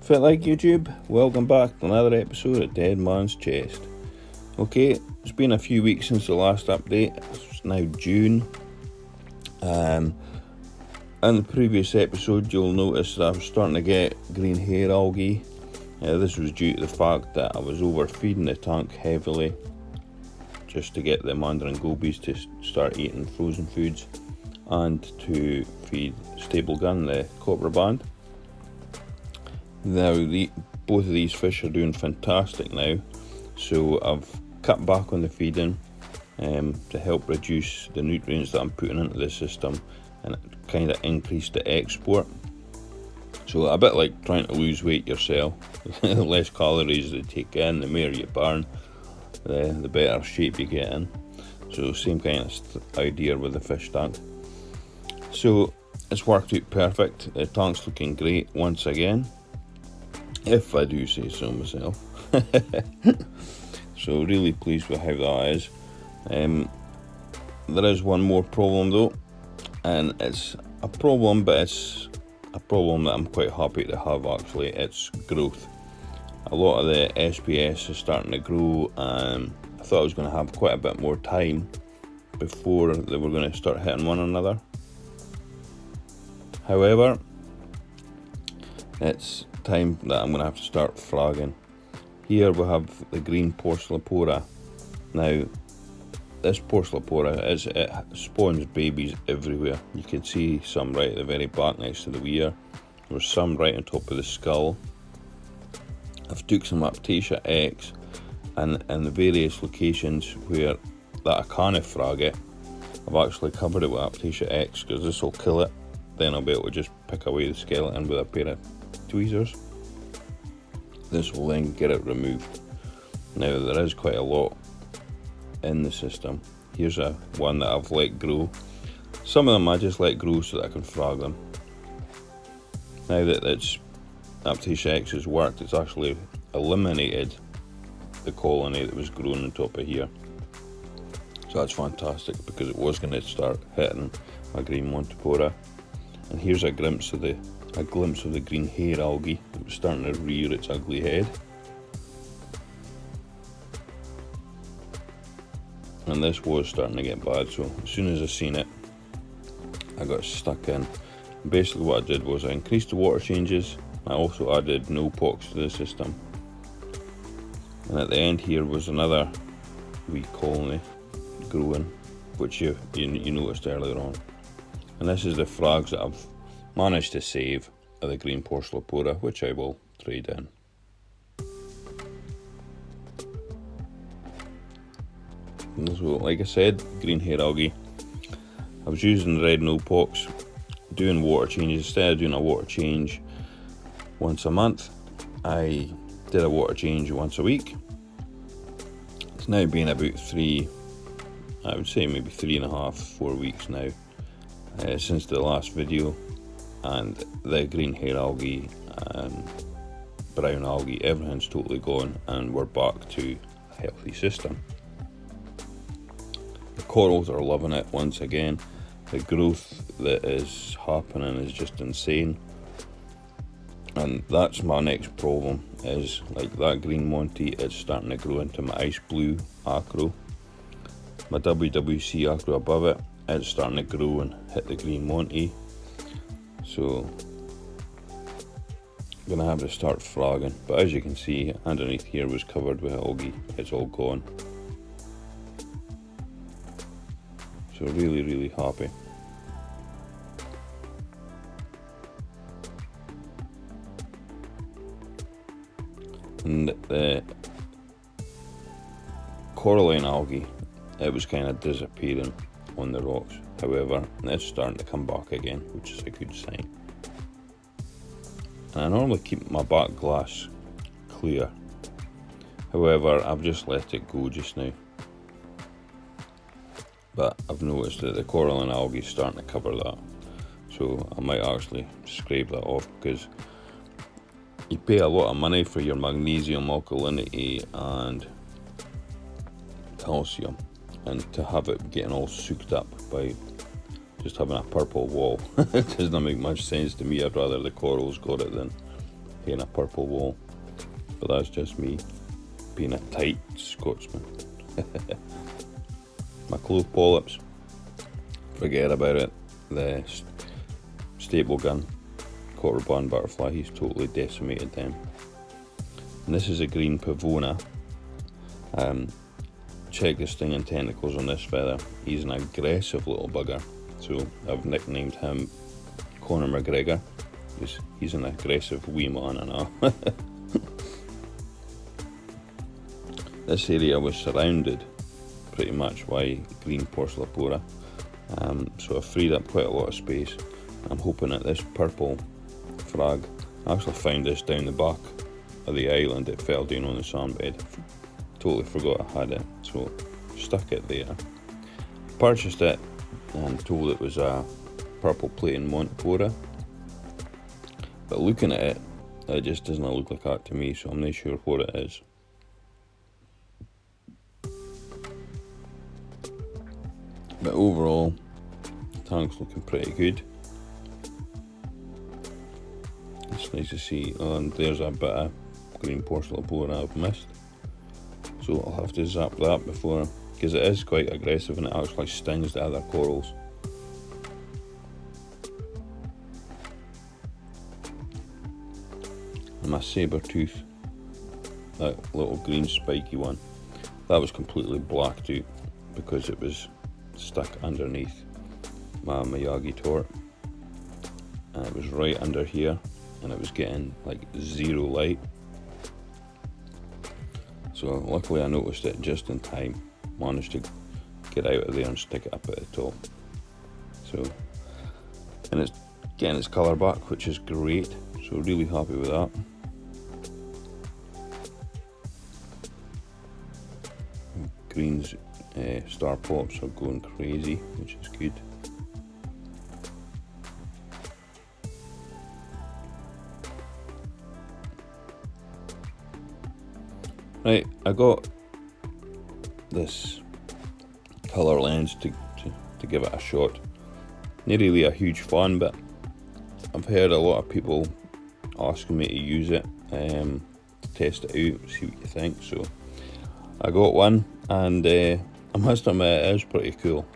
Fit like YouTube, welcome back to another episode of Dead Man's Chest. Okay, it's been a few weeks since the last update. It's now June. In the previous episode you'll notice that I was starting to get green hair algae. This was due to the fact that I was overfeeding the tank heavily just to get the mandarin gobies to start eating frozen foods and to feed stable gun, the copperband. Now both of these fish are doing fantastic now, so I've cut back on the feeding to help reduce the nutrients that I'm putting into the system and kind of increase the export. So a bit like trying to lose weight yourself. The less calories you take in, the more you burn, the better shape you get in. So same kind of idea with the fish tank. So it's worked out perfect. The tank's looking great once again, if I do say so myself. So really pleased with how that is. There is one more problem though, and it's a problem, but it's a problem that I'm quite happy to have actually. It's growth. A lot of the SPS is starting to grow, and I thought I was going to have quite a bit more time before they were going to start hitting one another. However, it's time that I'm going to have to start fragging. Here we have the green pocillopora. Now this pocillopora it spawns babies everywhere. You can see some right at the very back next to the ear. There's some right on top of the skull. I've took some Aptasia X, and in the various locations where that I can't frag it, I've actually covered it with Aptasia X, because this will kill it. Then I'll be able to just pick away the skeleton with a pair of tweezers. This will then get it removed. Now there is quite a lot in the system. Here's one that I've let grow. Some of them I just let grow so that I can frag them. Now that Aptasia X has worked, it's actually eliminated the colony that was growing on top of here. So that's fantastic, because it was going to start hitting my green montipora. And here's a glimpse of the green hair algae that was starting to rear its ugly head. And this was starting to get bad, so as soon as I seen it, I got stuck in. Basically what I did was I increased the water changes. I also added nopox to the system. And at the end here was another wee colony growing, which you noticed earlier on. And this is the frags that I've managed to save of the green pocillopora, which I will trade in. So like I said, green hair algae. I was using red nopox, doing water changes. Instead of doing a water change once a month, I did a water change once a week. It's now been about I would say maybe 3.5, 4 weeks now since the last video, and the green hair algae and brown algae, everything's totally gone, and we're back to a healthy system. The corals are loving it once again. The growth that is happening is just insane, and that's my next problem, is like that green monty is starting to grow into my ice blue acro. My WWC acro above it, it's starting to grow and hit the green monty. So I'm gonna have to start fragging, but as you can see, underneath here was covered with algae. It's all gone. So really happy. And the coralline algae, it was kind of disappearing on the rocks. However, it's starting to come back again, which is a good sign. And I normally keep my back glass clear. However, I've just let it go just now. But I've noticed that the coralline algae is starting to cover that. So I might actually scrape that off, because you pay a lot of money for your magnesium, alkalinity and calcium, and to have it getting all soaked up by just having a purple wall, it doesn't make much sense to me. I'd rather the corals got it than kind of purple wall, but that's just me being a tight Scotsman. My clove polyps, forget about it. The staple gun copperband butterfly, he's totally decimated them. And this is a green pavona. Check the stinging tentacles on this feather. He's an aggressive little bugger, so I've nicknamed him Conor McGregor. He's an aggressive wee man and all. This area was surrounded pretty much by green pocillopora, so I've freed up quite a lot of space. I'm hoping that this purple frog, I actually found this down the back of the island. It fell down on the sandbed. Totally forgot I had it, so stuck it there. Purchased it and told it was a purple plating montipora, but looking at it, it just doesn't look like that to me, so I'm not sure what it is. But overall, the tank's looking pretty good. It's nice to see, and there's a bit of green pocillopora I've missed, so I'll have to zap that before, because it is quite aggressive and it actually stings the other corals. And my saber tooth, that little green spiky one, that was completely blacked out because it was stuck underneath my Miyagi tort, and it was right under here, and it was getting like zero light. So luckily I noticed it just in time, managed to get out of there and stick it up at the top. So, and it's getting its colour back, which is great, so really happy with that. Green's star pops are going crazy, which is good. Right, I got this colour lens to give it a shot. Not really a huge fan, but I've heard a lot of people asking me to use it, to test it out, see what you think. So I got one, and I must admit it is pretty cool.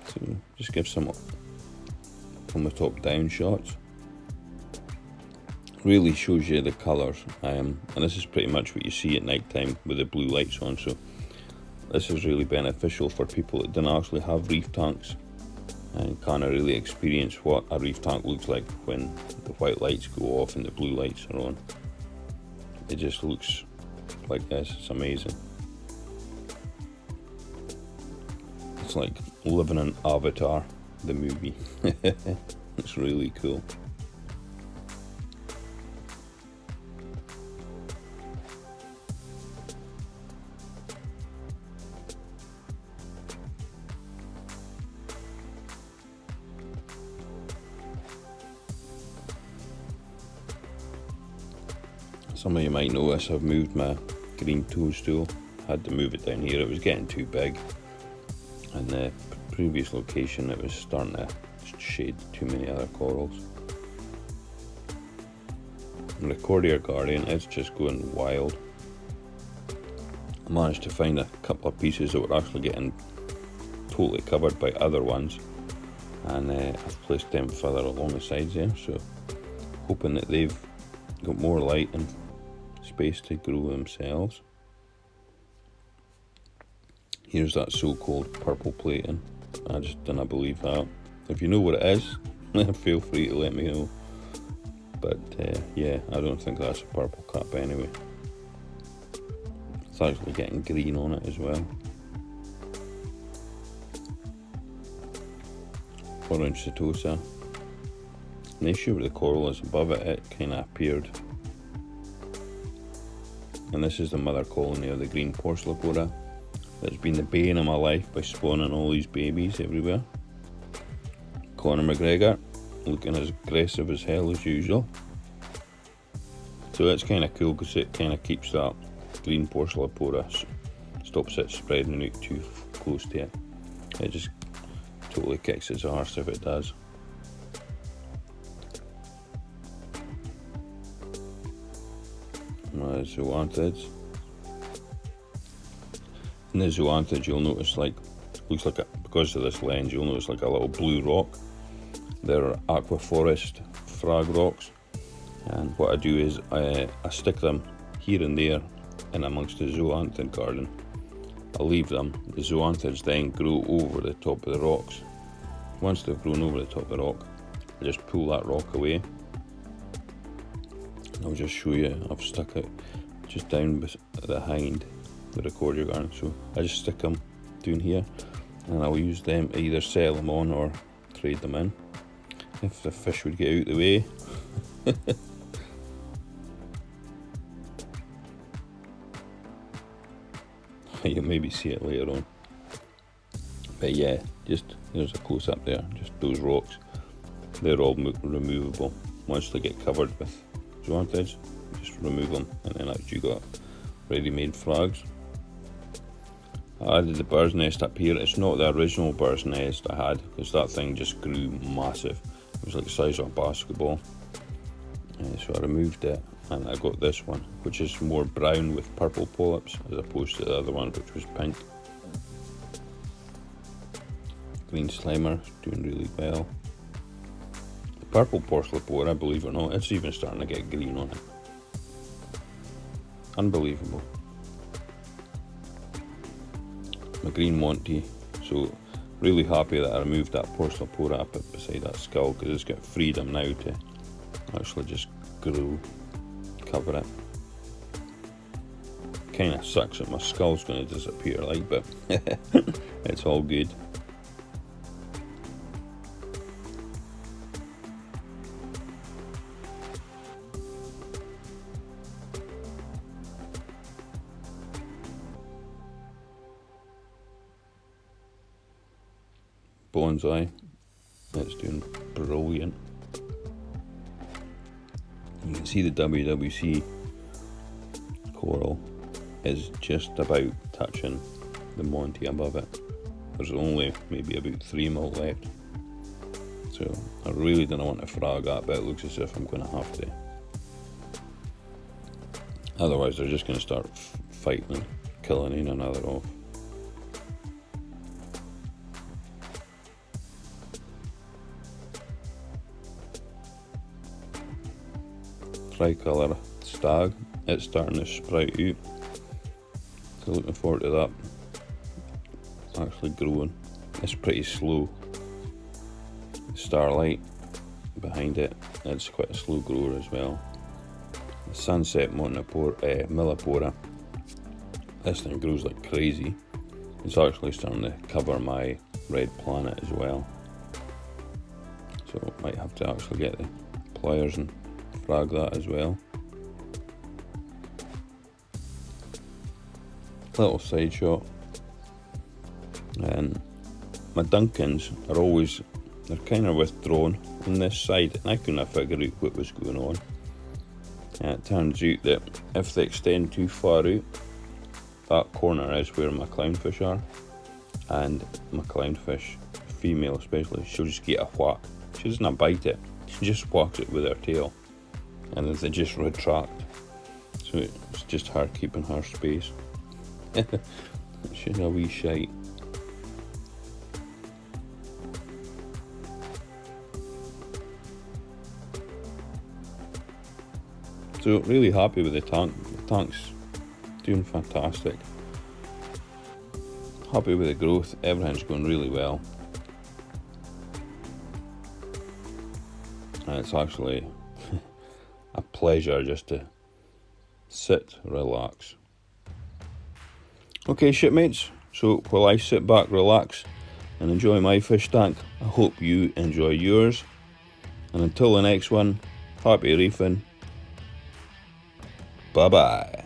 So just give some from the top down shots. Really shows you the colours, and this is pretty much what you see at night time with the blue lights on, so this is really beneficial for people that don't actually have reef tanks and can't really experience what a reef tank looks like when the white lights go off and the blue lights are on. It just looks like this. It's amazing. It's like living in Avatar, the movie. It's really cool. Some of you might notice I've moved my green toadstool. I had to move it down here, it was getting too big. And the previous location, it was starting to shade too many other corals. And the Cordier Guardian is just going wild. I managed to find a couple of pieces that were actually getting totally covered by other ones, and I've placed them further along the sides there, so hoping that they've got more light and space to grow themselves. Here's that so-called purple plating. I just didn't believe that. If you know what it is, feel free to let me know. But yeah, I don't think that's a purple cap anyway. It's actually getting green on it as well. Orange setosa. The issue with the coral is above it, it kind of appeared. And this is the mother colony of the green pocillopora that's been the bane of my life by spawning all these babies everywhere. Conor McGregor, looking as aggressive as hell as usual. So it's kind of cool because it kind of keeps that green pocillopora, stops it spreading out too close to it. It just totally kicks its arse if it does. zoanthids. In the zoanthids, you'll notice looks like because of this lens, you'll notice like a little blue rock. They're aquaforest frog rocks, and what I do is I stick them here and there in amongst the zoanthid garden. I leave them. The zoanthids then grow over the top of the rocks. Once they've grown over the top of the rock, I just pull that rock away. I'll just show you, I've stuck it just down behind the recorder garden, so I just stick them down here, and I'll use them to either sell them on or trade them in if the fish would get out of the way. You'll maybe see it later on, but yeah, just there's a close up there. Just those rocks, they're all removable. Once they get covered with zoanthids, just remove them, and then actually got ready-made frogs. I added the bird's nest up here. It's not the original bird's nest I had, because that thing just grew massive. It was like the size of a basketball. So I removed it, and I got this one, which is more brown with purple polyps, as opposed to the other one, which was pink. Green slimer, doing really well. The purple pocillopora, believe it or not, it's even starting to get green on it. Unbelievable. My green Monty, so really happy that I removed that pocillopora up beside that skull, because it's got freedom now to actually just grow, cover it. Kind of sucks that my skull's going to disappear, like, but it's all good. Bonsai, it's doing brilliant. You can see the WWC coral is just about touching the Monty above it. There's only maybe about 3 mil left, so I really don't want to frog that, but it looks as if I'm going to have to. Otherwise they're just going to start fighting and killing one another off. Tricolour stag, it's starting to sprout out, so looking forward to that actually growing. It's pretty slow. Starlight behind it, it's quite a slow grower as well. The sunset millipora, this thing grows like crazy. It's actually starting to cover my red planet as well, so might have to actually get the pliers and frag that as well. Little side shot, and my Duncans are always, they're kind of withdrawn on this side, and I couldn't figure out what was going on. And it turns out that if they extend too far out, that corner is where my clownfish are, and my clownfish, female especially, she'll just get a whack. She doesn't bite it, she just whacks it with her tail, and then they just retract. So it's just her keeping her space. She's a wee shite. So really happy with the tank. The tank's doing fantastic. Happy with the growth, everything's going really well. And it's actually a pleasure just to sit, relax. Okay, shipmates, so while I sit back, relax and enjoy my fish tank, I hope you enjoy yours. And until the next one, happy reefing. Bye bye.